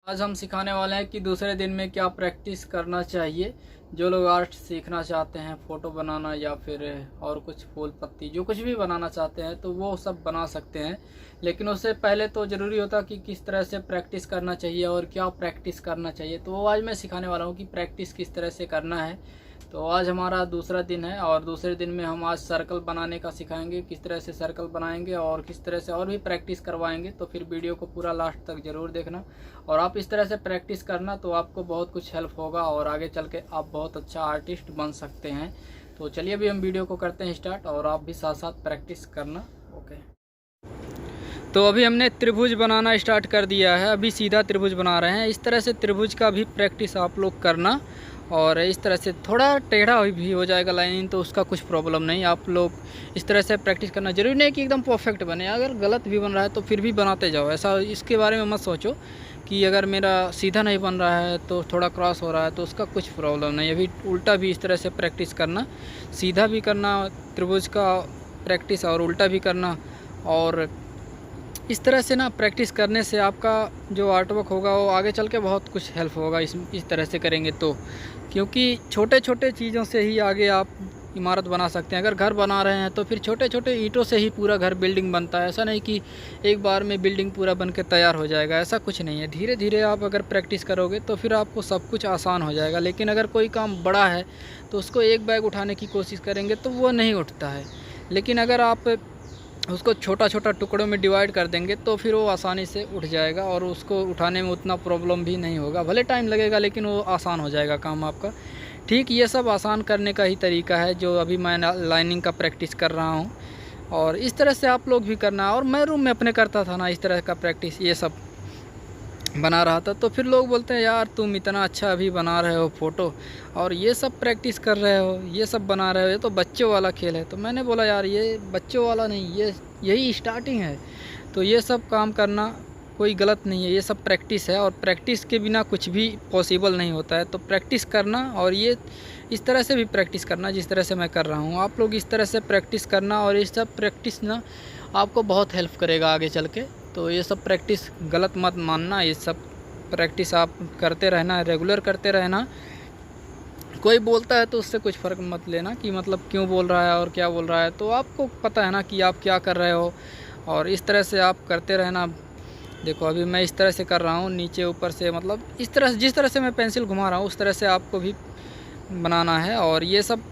आज हम सिखाने वाले हैं कि दूसरे दिन में क्या प्रैक्टिस करना चाहिए। जो लोग आर्ट सीखना चाहते हैं, फ़ोटो बनाना या फिर और कुछ फूल पत्ती जो कुछ भी बनाना चाहते हैं तो वो सब बना सकते हैं। लेकिन उससे पहले तो ज़रूरी होता कि किस तरह से प्रैक्टिस करना चाहिए और क्या प्रैक्टिस करना चाहिए। तो वो आज मैं सिखाने वाला हूँ कि प्रैक्टिस किस तरह से करना है। तो आज हमारा दूसरा दिन है और दूसरे दिन में हम आज सर्कल बनाने का सिखाएंगे, किस तरह से सर्कल बनाएंगे और किस तरह से और भी प्रैक्टिस करवाएंगे। तो फिर वीडियो को पूरा लास्ट तक ज़रूर देखना और आप इस तरह से प्रैक्टिस करना तो आपको बहुत कुछ हेल्प होगा और आगे चल के आप बहुत अच्छा आर्टिस्ट बन सकते हैं। तो चलिए अभी हम वीडियो को करते हैं स्टार्ट और आप भी साथ साथ प्रैक्टिस करना। ओके, तो अभी हमने त्रिभुज बनाना स्टार्ट कर दिया है। अभी सीधा त्रिभुज बना रहे हैं। इस तरह से त्रिभुज का भी प्रैक्टिस आप लोग करना और इस तरह से थोड़ा टेढ़ा भी हो जाएगा लाइन तो उसका कुछ प्रॉब्लम नहीं। आप लोग इस तरह से प्रैक्टिस करना। जरूरी नहीं कि एकदम परफेक्ट बने, अगर गलत भी बन रहा है तो फिर भी बनाते जाओ। ऐसा इसके बारे में मत सोचो कि अगर मेरा सीधा नहीं बन रहा है तो थोड़ा क्रॉस हो रहा है तो उसका कुछ प्रॉब्लम नहीं। अभी उल्टा भी इस तरह से प्रैक्टिस करना, सीधा भी करना त्रिभुज का प्रैक्टिस और उल्टा भी करना। और इस तरह से ना प्रैक्टिस करने से आपका जो आर्टवर्क होगा वो आगे चल के बहुत कुछ हेल्प होगा इस तरह से करेंगे तो। क्योंकि छोटे छोटे चीज़ों से ही आगे आप इमारत बना सकते हैं। अगर घर बना रहे हैं तो फिर छोटे छोटे ईंटों से ही पूरा घर बिल्डिंग बनता है। ऐसा नहीं कि एक बार में बिल्डिंग पूरा बन के तैयार हो जाएगा, ऐसा कुछ नहीं है। धीरे धीरे आप अगर प्रैक्टिस करोगे तो फिर आपको सब कुछ आसान हो जाएगा। लेकिन अगर कोई काम बड़ा है तो उसको एक बैग उठाने की कोशिश करेंगे तो वो नहीं उठता है। लेकिन अगर आप उसको छोटा छोटा टुकड़ों में डिवाइड कर देंगे तो फिर वो आसानी से उठ जाएगा और उसको उठाने में उतना प्रॉब्लम भी नहीं होगा। भले टाइम लगेगा लेकिन वो आसान हो जाएगा काम आपका। ठीक ये सब आसान करने का ही तरीका है जो अभी मैं लाइनिंग का प्रैक्टिस कर रहा हूँ। और इस तरह से आप लोग भी करना। और मैं रूम में अपने करता था ना इस तरह का प्रैक्टिस, ये सब बना रहा था। तो फिर लोग बोलते हैं यार तुम इतना अच्छा अभी बना रहे हो फ़ोटो और ये सब प्रैक्टिस कर रहे हो, ये सब बना रहे हो, ये तो बच्चों वाला खेल है। तो मैंने बोला यार ये बच्चों वाला नहीं, ये यही स्टार्टिंग है। तो ये सब काम करना कोई गलत नहीं है, ये सब प्रैक्टिस है और प्रैक्टिस के बिना कुछ भी पॉसिबल नहीं होता है। तो प्रैक्टिस करना और ये इस तरह से भी प्रैक्टिस करना जिस तरह से मैं कर रहा हूँ। आप लोग इस तरह से प्रैक्टिस करना और ये सब प्रैक्टिस ना आपको बहुत हेल्प करेगा आगे चल के। तो ये सब प्रैक्टिस गलत मत मानना, ये सब प्रैक्टिस आप करते रहना, रेगुलर करते रहना। कोई बोलता है तो उससे कुछ फ़र्क मत लेना कि मतलब क्यों बोल रहा है और क्या बोल रहा है। तो आपको पता है ना कि आप क्या कर रहे हो और इस तरह से आप करते रहना। देखो अभी मैं इस तरह से कर रहा हूँ, नीचे ऊपर से, मतलब इस तरह जिस तरह से मैं पेंसिल घुमा रहा हूँ उस तरह से आपको भी बनाना है। और ये सब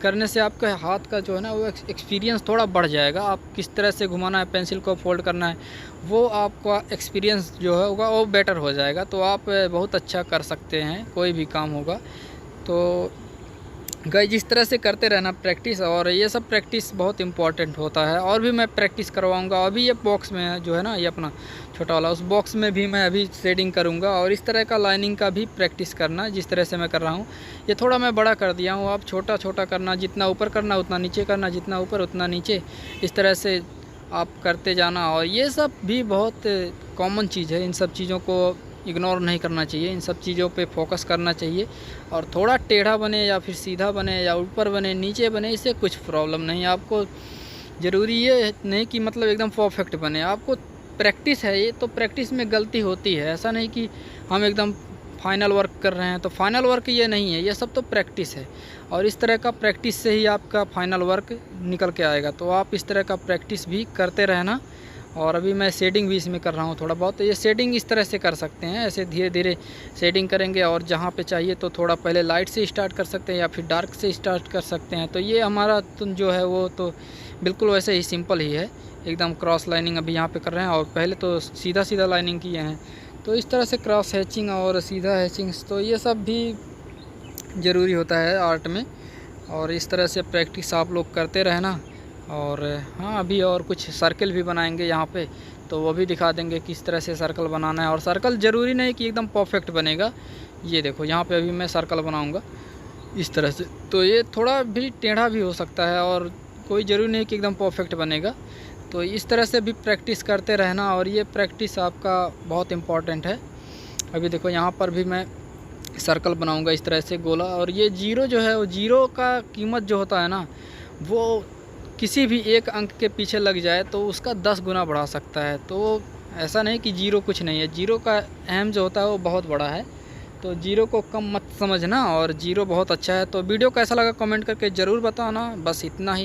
करने से आपके हाथ का जो है ना वो एक्सपीरियंस थोड़ा बढ़ जाएगा। आप किस तरह से घुमाना है, पेंसिल को फोल्ड करना है, वो आपका एक्सपीरियंस जो है होगा वो बेटर हो जाएगा। तो आप बहुत अच्छा कर सकते हैं, कोई भी काम होगा। तो गाइस जिस तरह से करते रहना प्रैक्टिस, और ये सब प्रैक्टिस बहुत इंपॉर्टेंट होता है। और भी मैं प्रैक्टिस करवाऊंगा। अभी ये बॉक्स में है जो है ना, ये अपना छोटा वाला, उस बॉक्स में भी मैं अभी शेडिंग करूंगा। और इस तरह का लाइनिंग का भी प्रैक्टिस करना जिस तरह से मैं कर रहा हूँ। ये थोड़ा मैं बड़ा कर दिया हूँ, आप छोटा छोटा करना, जितना ऊपर करना उतना नीचे करना, जितना ऊपर उतना नीचे, इस तरह से आप करते जाना। और ये सब भी बहुत कॉमन चीज़ है, इन सब चीज़ों को इग्नोर नहीं करना चाहिए, इन सब चीज़ों पे फोकस करना चाहिए। और थोड़ा टेढ़ा बने या फिर सीधा बने या ऊपर बने नीचे बने, इससे कुछ प्रॉब्लम नहीं है। आपको ज़रूरी ये नहीं कि मतलब एकदम परफेक्ट बने, आपको प्रैक्टिस है ये, तो प्रैक्टिस में गलती होती है। ऐसा नहीं कि हम एकदम फाइनल वर्क कर रहे हैं तो फाइनल वर्क ये नहीं है, ये सब तो प्रैक्टिस है। और इस तरह का प्रैक्टिस से ही आपका फाइनल वर्क निकल के आएगा। तो आप इस तरह का प्रैक्टिस भी करते रहना। और अभी मैं शेडिंग भी इसमें कर रहा हूँ थोड़ा बहुत। तो ये शेडिंग इस तरह से कर सकते हैं, ऐसे धीरे धीरे शेडिंग करेंगे। और जहाँ पे चाहिए तो थोड़ा पहले लाइट से स्टार्ट कर सकते हैं या फिर डार्क से स्टार्ट कर सकते हैं। तो ये हमारा जो है वो तो बिल्कुल वैसे ही सिंपल ही है, एकदम क्रॉस लाइनिंग अभी यहाँ पे कर रहे हैं। और पहले तो सीधा सीधा लाइनिंग किए हैं। तो इस तरह से क्रॉस हैचिंग और सीधा हैचिंग, तो ये सब भी ज़रूरी होता है आर्ट में। और इस तरह से प्रैक्टिस आप लोग करते रहना। और हाँ अभी और कुछ सर्कल भी बनाएंगे यहाँ पे, तो वो भी दिखा देंगे किस तरह से सर्कल बनाना है। और सर्कल ज़रूरी नहीं कि एकदम परफेक्ट बनेगा। ये देखो यहाँ पे अभी मैं सर्कल बनाऊँगा इस तरह से, तो ये थोड़ा भी टेढ़ा भी हो सकता है और कोई ज़रूरी नहीं कि एकदम परफेक्ट बनेगा। तो इस तरह से भी प्रैक्टिस करते रहना और ये प्रैक्टिस आपका बहुत इम्पॉर्टेंट है। अभी देखो यहाँ पर भी मैं सर्कल बनाऊँगा इस तरह से गोला। और ये जीरो जो है, वो जीरो का कीमत जो होता है ना, वो किसी भी एक अंक के पीछे लग जाए तो उसका 10 गुना बढ़ा सकता है। तो ऐसा नहीं कि जीरो कुछ नहीं है, जीरो का अहम जो होता है वो बहुत बड़ा है। तो जीरो को कम मत समझना, और जीरो बहुत अच्छा है। तो वीडियो कैसा लगा कमेंट करके ज़रूर बताना। बस इतना ही।